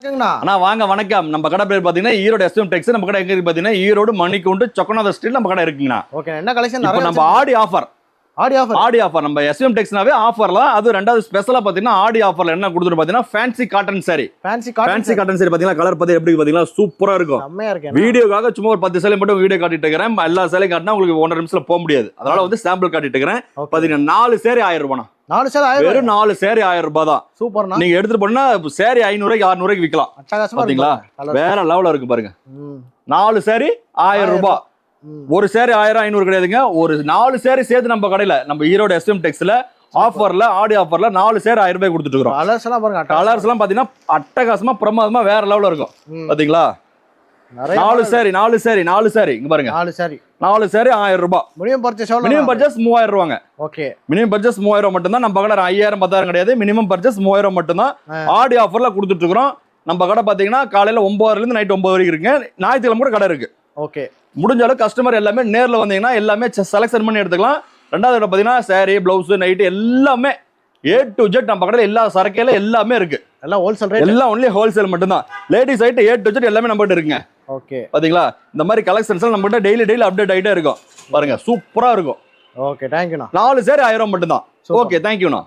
அண்ணா வாங்க வணக்கம். நம்ம கடை பேர் பாத்தீங்கன்னா ஈரோடு எஸ்எம் டெக்ஸ். நம்ம கடை எங்க இருக்கு பாத்தீங்கன்னா ஈரோடு மணிக்கூண்டு சொக்கநாத ஸ்ட்ரீட் நம்ம கடை இருக்குங்கண்ணா. ஓகே, என்ன கலெக்ஷன் இப்போ நம்ம ஆடி ஆஃபர் நம்ம எஸ்எம் டெக்ஸ்னாவே ஆஃபர்ல அது ரெண்டாவது ஸ்பெஷலா பாத்தீங்கன்னா ஆடி ஆஃபர்ல என்ன கொடுத்துட்டு பாத்தீங்கன்னா fancy cotton sorry. Fancy cotton sorry பாத்தீங்கன்னா கலர் பத்தி எப்படி பாத்தீங்கன்னா சூப்பரா இருக்கும். செம்மையா இருக்கு. வீடியோக்காக சும்மா ஒரு 10 சேலை மட்டும் வீடியோ காட்டிட்டு இருக்கேன். எல்லா சேலையும் காட்டினா உங்களுக்கு 1.5 நிமிஷத்துல போக முடியாது. அதனால வந்து சாம்பிள் காட்டிட்டு இருக்கேன். பாத்தீங்கன்னா 4 சேரி 1000 ரூபாய். 4 சேரி 1000. வெறும் 4 சேரி 1000 ரூபாய் தான். சூப்பர்ண்ணா. நீங்க எடுத்துட்டு போனா சேரி 500 ரூபாய்க்கு 600 ரூபாய்க்கு விக்கலாம். பாத்தீங்களா வேற லெவல்ல இருக்கு பாருங்க. 4 சேரி 1000 ரூபாய். ஒரு சேரி 1000 500 கிடையாதுங்க. ஒரு 4 சேரி சேர்த்து நம்ம கடையில நம்ம ஈரோடு எஸ்எம் டெக்ஸ்ல ஆஃபர்ல ஆடி ஆஃபர்ல 4 சேரி 1000 ரூபாய் கொடுத்துட்டு இருக்கோம். கலர்ஸ் எல்லாம் பாருங்க. கலர்ஸ் எல்லாம் பாத்தீங்கன்னா அட்டகாசமா பிரமாதமா வேற லெவல்ல இருக்கும். பாத்தீங்களா 4 சேரி இங்க பாருங்க. 4 சேரி 1000 ரூபாய். மினிமம் பர்ச்சேஸ் மினிமம் பர்ச்சேஸ் 3000 ரூபாங்க. ஓகே, மினிமம் பர்ச்சேஸ் 3000 மட்டும் தான். நம்ம கடை 5000 10,000 கிடையாது. மினிமம் பர்ச்சேஸ் 3000 மட்டும் தான். ஆடி ஆஃபர்ல கொடுத்துட்டு இருக்கோம். நம்ம கடை பாத்தீங்கன்னா காலையில 9:00 இருந்து நைட் 9 வரைக்கும் இருக்குங்க. ஞாயிற்றுக்கிழமை கூட கடை இருக்கு. ஓகே, முடிஞ்சாலும் கஸ்டமர் எல்லாமே நேர்ல வந்தீங்கன்னா எல்லாமே செலக்ஷன் பண்ணி எடுத்துக்கலாம். ரெண்டாவது பாத்தீங்கன்னா சாரி பிளவுஸ் நைட் எல்லாமே A to Z நம்ம கடையில எல்லா சரக்கையில எல்லாமே இருக்கு. எல்லாம் ஹோல்சேல் ரேட். எல்லாம் ஒன்லி ஹோல்சேல் மட்டும் தான். Ladies item A to Z எல்லாமே நம்ம கிட்ட இருக்குங்க. ஓகே, பாத்தீங்களா இந்த மாதிரி கலெக்ஷன்ஸ் நம்ம கிட்ட டெய்லி அப்டேட் ஆயிட்டே இருக்கும். பாருங்க சூப்பரா இருக்கும். ஓகே, தேங்க்யூண்ணா. 4 சேரி 1000 மட்டும் தான். ஓகே, தேங்க்யூண்ணா.